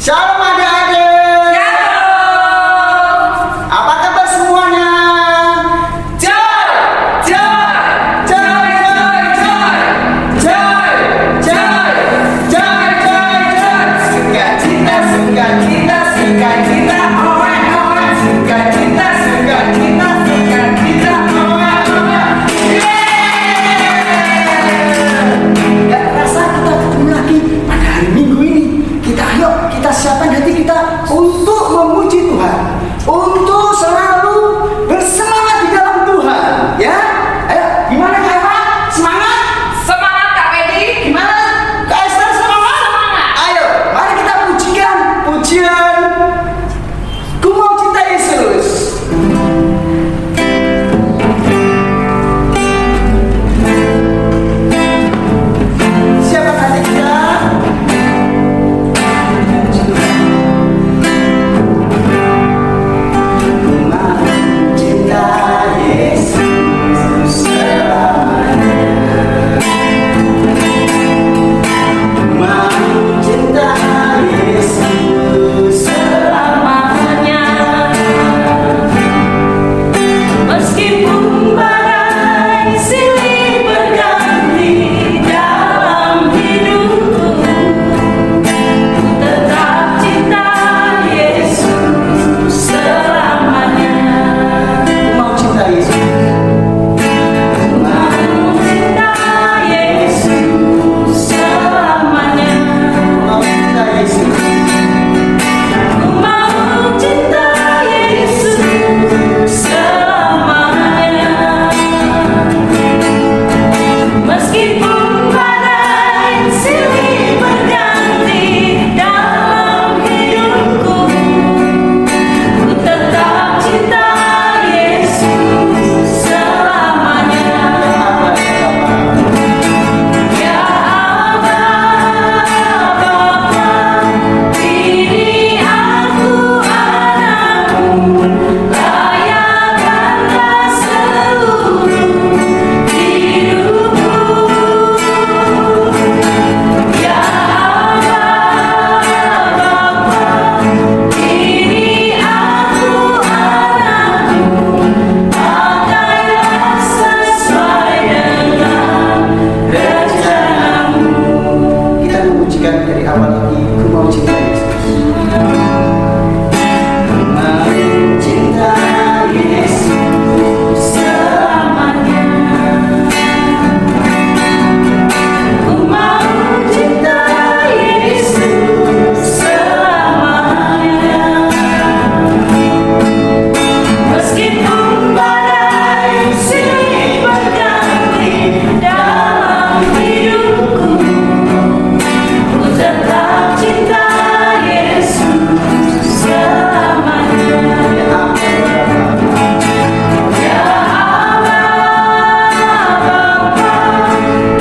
Shalom adik-adik. Shalom. Apa kabar semuanya? Joy, joy, joy, joy, joy, joy, joy, joy, joy, joy. Sukacita, sukacita, sukacita, oe, oe. Sukacita, sukacita, sukacita, oe, oe. Gak terasa kita ketemu lagi pada hari Minggu ini. Kita siapkan hati kita untuk memuji Tuhan, untuk selalu bersemangat di dalam Tuhan, ya. Ayo, gimana Kak Eva? Semangat? Semangat Kak Pedi. Gimana? Kak Esther semangat? Semangat. Ayo, mari kita pujikan pujian Ku Mau Cinta Yesus. Siapa hati kita? Ku mau cinta Yesus selamanya. Mau cinta Yesus selamanya. Meskipun badai silih berganti dalam hidupku, ku tetap cinta Yesus selamanya. Mau cinta Yesus. Mau cinta Yesus selamanya. Mau cinta Yesus. Ku mau cinta Yesus selamanya. Meskipun badai silih berganti dalam hidupku, ku tetap cinta Yesus selamanya. Ya Allah, Bapa, ini aku anakmu, layakkanlah seluruh hidupku. Ya Allah, Bapa, ini aku anakmu, pakailah sesuai dengan rencanamu. Kita memujikan dari awal lagi. Ku mau cinta Yesus. Ku mau cinta Yesus selamanya. Ku mau cinta Yesus selamanya. Meskipun badai silih berganti dalam hidupku, ku tetap cinta Yesus selamanya. Ya Allah, Bapa,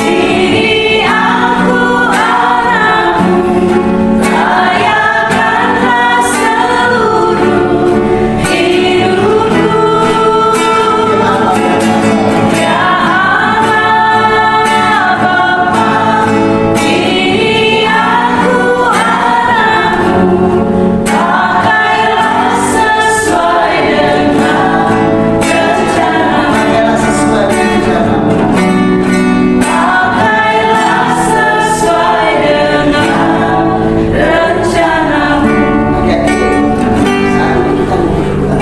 ini aku anakmu, layakkanlah seluruh hidupku. Ya Allah, Bapa, ini aku anakmu, pakailah sesuai dengan rencanamu. Pakailah sesuai rencanamu. Pakailah sesuai dengan rencanamu. Oke, saat ini kita berdoa.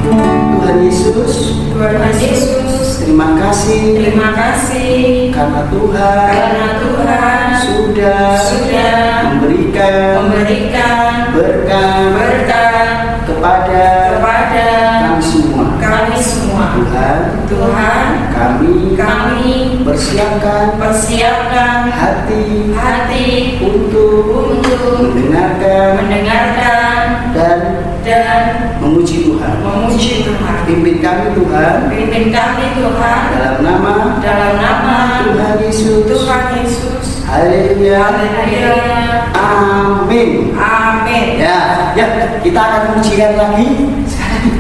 Tuhan Yesus, Tuhan Yesus, terima kasih terima kasih karena Tuhan karena Tuhan sudah memberikan berkat kepada kami semua. Tuhan, kami persiapkan hati untuk mendengarkan dan memuji Tuhan. Pimpin kami Tuhan, dalam nama Tuhan Yesus. Haleluya. Amin. Ya, kita akan pujikan lagi.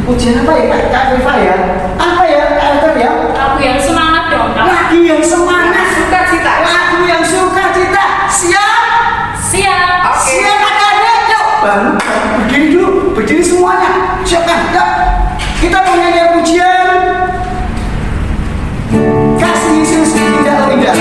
Pujian apa ya Kak Eva ya? Apa ya Kak Eva ya? Lagu yang semangat dong. Lagu yang semangat, Sukacita. lagu yang sukacita. Siap? Siap. Siap adik-adik? baru berdiri dulu, berdiri semuanya. Siapkan, ya. Kita menyanyi pujian Kasih Yesus Indah Oh Indah.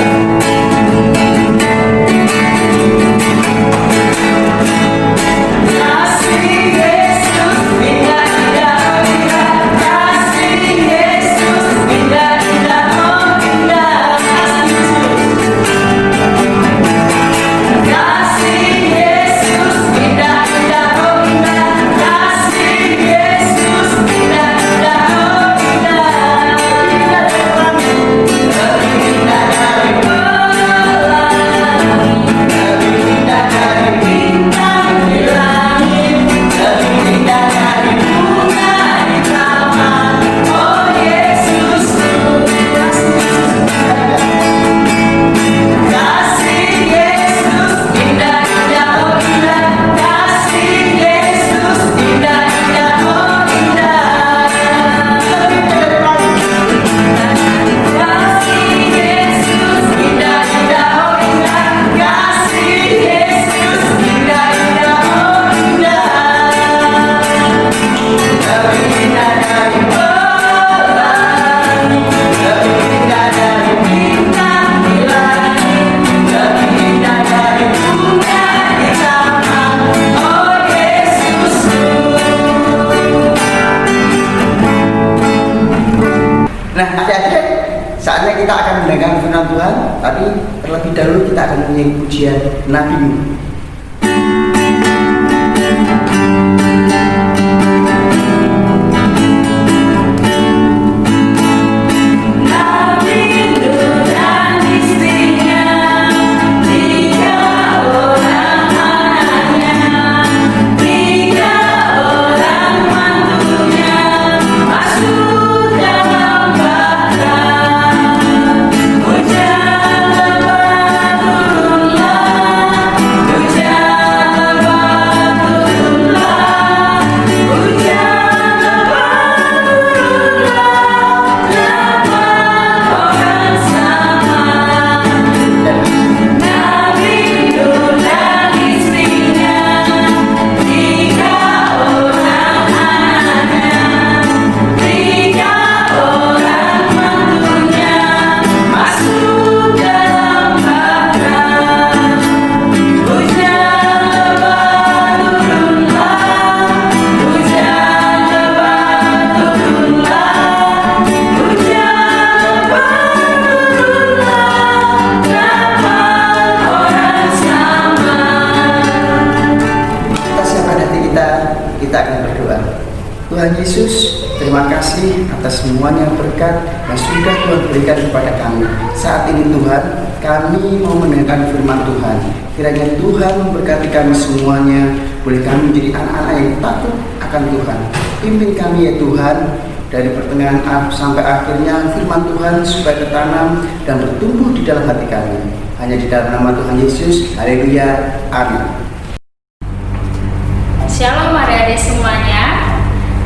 Nah, adik-adik, saatnya kita akan mendengarkan firman Tuhan. Tapi terlebih dahulu kita akan menyanyi pujian Nabi Nuh. Kita akan berdoa. Tuhan Yesus, terima kasih atas semuanya berkat yang sudah Tuhan berikan kepada kami. Saat ini Tuhan, kami mau mendengarkan firman Tuhan. Kiranya Tuhan memberkati kami semuanya. Boleh kami menjadi anak-anak yang takut akan Tuhan. Pimpin kami ya Tuhan, dari pertengahan sampai akhirnya firman Tuhan supaya tertanam dan bertumbuh di dalam hati kami. Hanya di dalam nama Tuhan Yesus. Haleluya. Amin. Shalom adik-adik semuanya.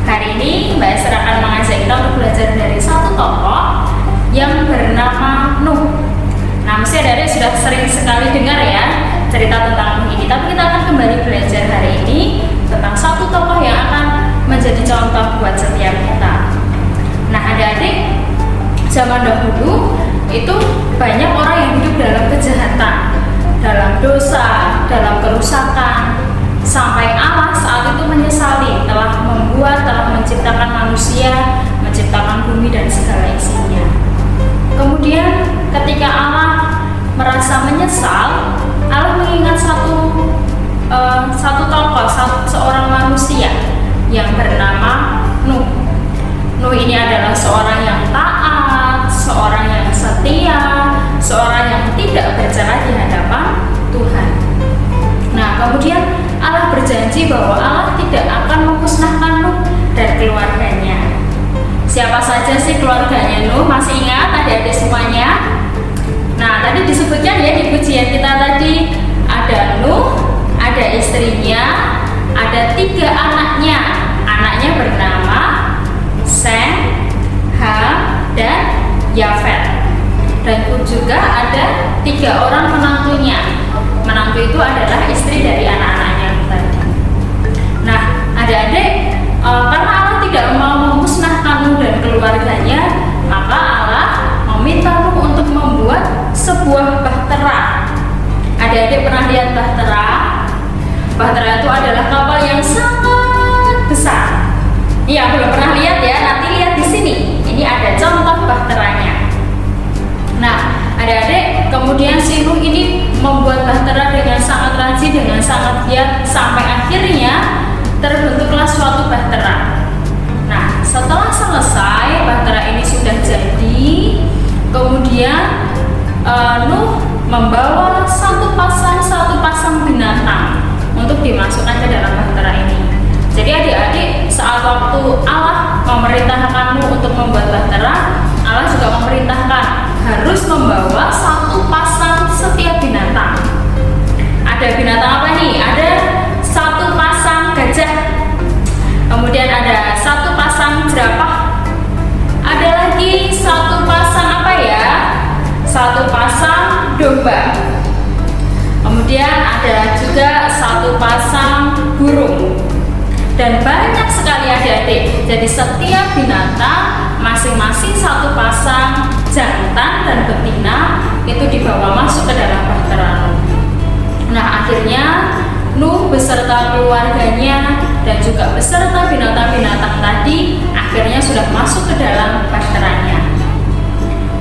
Hari ini Mbak Esther akan mengajak kita untuk belajar dari satu tokoh yang bernama Nuh. Nah, mesti adik-adik sudah sering sekali dengar ya cerita tentang Nuh ini. Tapi kita akan kembali belajar hari ini tentang satu tokoh yang akan menjadi contoh buat setiap kita. Nah, adik-adik, zaman dahulu itu banyak orang yang hidup dalam kejahatan, dalam dosa, dalam kerusakan. Sampai Allah saat itu menyesali telah menciptakan manusia, menciptakan bumi dan segala isinya. Kemudian ketika Allah merasa menyesal, Allah mengingat satu tokoh, seorang manusia yang bernama Nuh. Nuh ini adalah seorang yang taat, seorang yang setia, seorang yang tidak bercela di hadapan Tuhan. Nah, kemudian Allah berjanji bahwa Allah tidak akan memusnahkan Nuh dan keluarganya. Siapa saja sih keluarganya Nuh? Masih ingat adik-adik semuanya? Nah, tadi disebutkan ya di pujian kita tadi, ada Nuh, ada istrinya, ada 3 anaknya. Anaknya bernama Sem, Ham, dan Yafet. Dan juga ada 3 orang menantunya. Menantu itu adalah istri dari anak-anaknya tadi. adik-adik pernah lihat bahtera? Bahtera itu adalah kapal yang sangat besar. Iya, belum pernah lihat ya, nanti lihat di sini. Ini ada contoh bahteranya. Nah, adik-adik, kemudian si Nuh ini membuat bahtera dengan sangat rajin, dengan sangat giat, sampai akhirnya terbentuklah suatu bahtera. Nah, setelah selesai bahtera ini sudah jadi, kemudian Nuh membawa satu pasang binatang untuk dimasukkan ke dalam bahtera ini. Jadi adik-adik, saat waktu Allah memerintahkan Nuh untuk membuat bahtera, Allah juga memerintahkan harus membawa satu pasang setiap binatang. Ada binatang apa nih? Ada satu pasang gajah, kemudian ada satu pasang jerapah, ada lagi satu pasang apa ya? Satu pasang domba. Kemudian ada juga satu pasang burung. Dan banyak sekali adik-adik. Jadi setiap binatang masing-masing satu pasang jantan dan betina itu dibawa masuk ke dalam bahtera Nuh. Nah, akhirnya Nuh beserta keluarganya dan juga beserta binatang-binatang tadi akhirnya sudah masuk ke dalam bahteranya.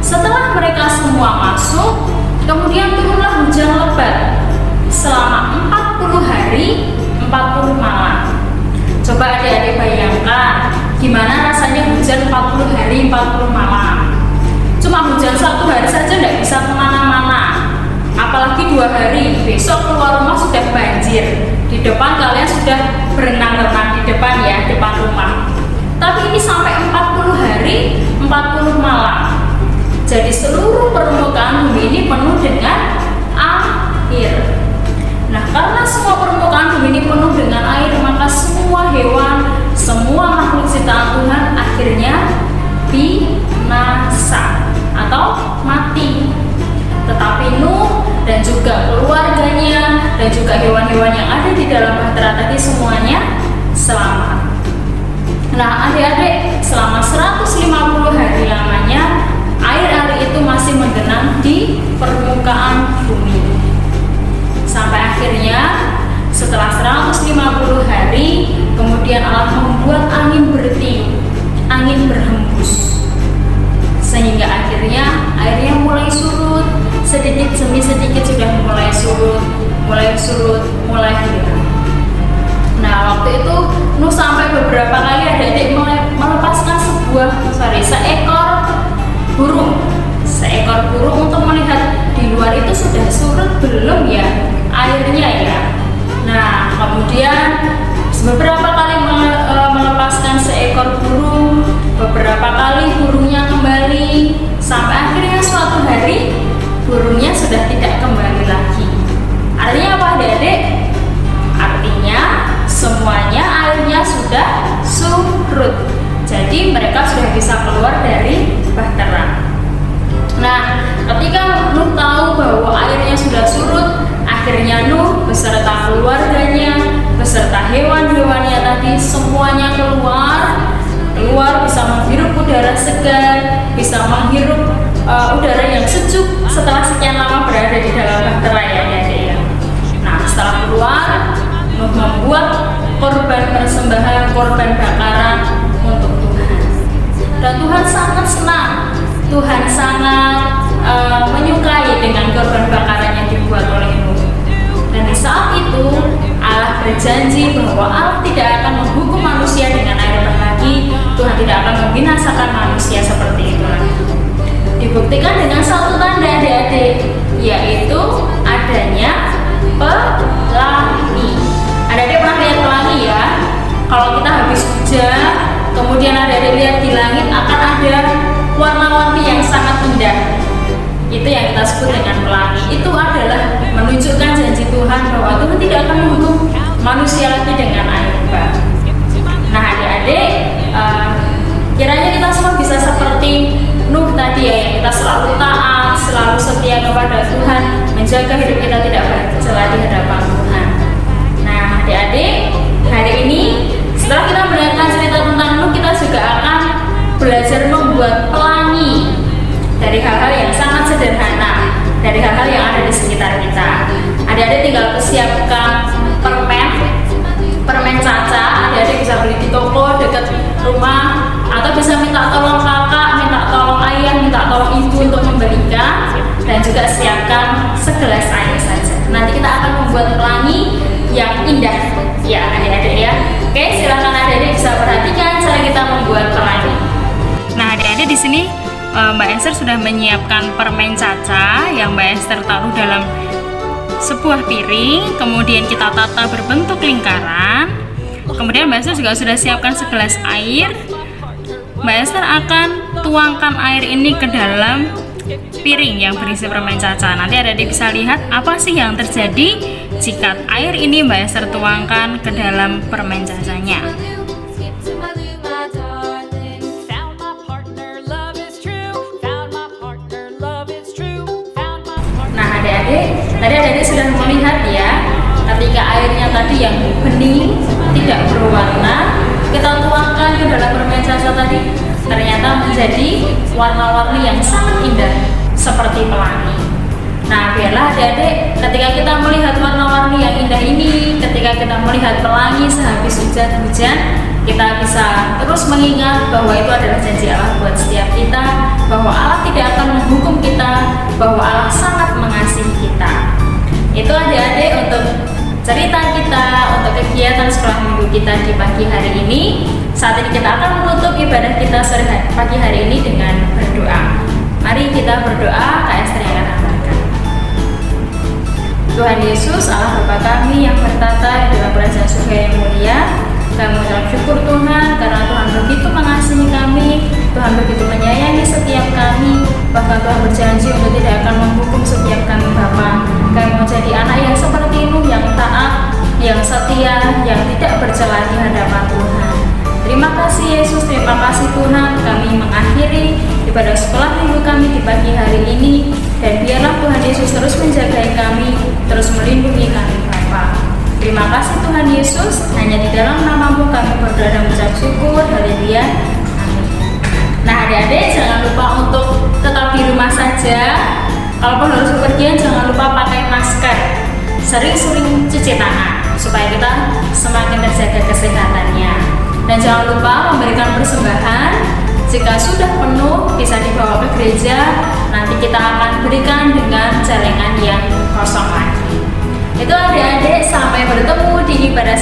Setelah mereka semua masuk, kemudian turunlah hujan lebat selama 40 hari 40 malam. Coba adik-adik bayangkan gimana rasanya hujan 40 hari 40 malam. Cuma hujan 1 hari saja tidak bisa kemana-mana, apalagi 2 hari. Besok keluar rumah sudah banjir, di depan kalian sudah berenang-renang di depan ya, depan rumah. Tapi ini sampai 40 hari 40 malam. Jadi seluruh permukaan bumi ini penuh dengan air. Nah, karena semua permukaan bumi ini penuh dengan air, maka semua hewan, semua makhluk ciptaan Tuhan akhirnya binasa atau mati. Tetapi Nuh dan juga keluarganya dan juga hewan-hewan yang ada di dalam bahtera tadi semuanya selamat. Nah, adik-adik, selama 150 hari lamanya air-air itu masih menggenang di permukaan bumi. Sampai akhirnya setelah 150 hari, kemudian Allah membuat angin bertiup, angin berhembus, sehingga akhirnya airnya mulai surut, sedikit demi sedikit sudah mulai surut, mulai hilang. Nah, waktu itu Nuh sampai beberapa kali adik-adik melepaskan seekor burung untuk melihat di luar itu sudah surut belum ya airnya ya. Nah, kemudian beberapa kali melepaskan seekor burung, beberapa kali burungnya kembali, sampai akhirnya suatu hari burungnya sudah tidak kembali lagi. Artinya apa adik-adik? Artinya semuanya airnya sudah surut. Jadi mereka sudah bisa keluar dari bahtera. Nah, ketika Nuh tahu bahwa airnya sudah surut, akhirnya Nuh beserta keluarganya, beserta hewan-hewannya tadi semuanya keluar bisa menghirup udara segar, bisa menghirup udara yang sejuk setelah sekian lama berada di dalam bahtera ya adik-adik. Nah, setelah keluar, Nuh membuat korban persembahan, korban bakaran untuk Tuhan. Dan Tuhan sangat senang, Tuhan sangat menyukai dengan korban bakaran yang dibuat oleh Nuh. Dan di saat itu Allah berjanji bahwa Allah tidak akan menghukum manusia dengan air bah lagi. Tuhan tidak akan membinasakan manusia seperti itu lagi. Dibuktikan dengan satu tanda adik-adik, yaitu adanya pelangi. Adik-adik pernah lihat pelangi ya? Kalau kita habis hujan, kemudian adik-adik lihat di langit akan ada warna-warni yang sangat indah. Itu yang kita sebut dengan pelangi. Itu adalah menunjukkan janji Tuhan bahwa Tuhan tidak akan menghukum manusia lagi dengan air bah. Nah adik-adik, kiranya kita semua bisa seperti Nuh tadi ya, yang kita selalu taat, selalu setia kepada Tuhan, menjaga hidup kita tidak bercela di hadapan Tuhan. Nah adik-adik, hari ini setelah kita mendengarkan cerita tentang Nuh, kita juga akan belajar membuat pelangi dari hal-hal yang sangat sederhana, dari hal-hal yang ada di sekitar kita. Adik-adik indah. Ya adik-adik ya. Oke, silakan adik-adik bisa perhatikan cara kita membuat pelangi. Nah adik-adik di sini Mbak Esther sudah menyiapkan permen caca yang Mbak Esther taruh dalam sebuah piring, kemudian kita tata berbentuk lingkaran. Kemudian Mbak Esther juga sudah siapkan segelas air. Mbak Esther akan tuangkan air ini ke dalam piring yang berisi permen caca. Nanti adik-adik bisa lihat apa sih yang terjadi jika air ini Mbak Esther tuangkan ke dalam permen cacanya. Nah adik-adik, tadi adik-adik sudah melihat ya, ketika airnya tadi yang bening, tidak berwarna, kita tuangkan ke dalam permen caca tadi, ternyata menjadi warna-warni yang sangat indah seperti pelangi. Nah biarlah adik-adik ketika kita melihat warna-warni yang indah ini, ketika kita melihat pelangi sehabis hujan-hujan, kita bisa terus mengingat bahwa itu adalah janji Allah buat setiap kita, bahwa Allah tidak akan menghukum kita, bahwa Allah sangat mengasihi kita. Itu adik-adik untuk cerita kita, untuk kegiatan sekolah minggu kita di pagi hari ini. Saat ini kita akan menutup ibadah kita sore pagi hari ini dengan berdoa. Mari kita berdoa, Kak Esther yang akan berkata. Tuhan Yesus, Allah Bapa kami yang bertata di dalam kerajaan surga yang mulia, kami mengucap syukur Tuhan karena Tuhan begitu mengasihi kami, Tuhan begitu menyayangi setiap kami, bahkan Tuhan berjanji untuk tidak akan menghukum setiap kami Bapa. Kami mau jadi anak yang seperti Nuh, yang taat, yang setia, yang tidak bercela di hadapan Tuhan. Terima kasih Yesus, terima kasih Tuhan. Kami mengakhiri ibadah sekolah minggu kami di pagi hari ini, dan biarlah Tuhan Yesus terus menjagai kami, terus melindungi kami Bapa. Terima kasih Tuhan Yesus, hanya di dalam nama-Mu kami berdoa dan mengucap syukur. Haleluya. Amin. Nah adik-adik jangan lupa untuk tetap di rumah saja. Kalaupun harus bepergian jangan lupa pakai masker. Sering-sering cuci tangan supaya kita semakin terjaga kesehatannya. Dan jangan lupa memberikan persembahan. Jika sudah penuh bisa dibawa ke gereja. Nanti kita akan berikan dengan celengan yang kosong lagi. Itu adik-adik, sampai bertemu di ibadah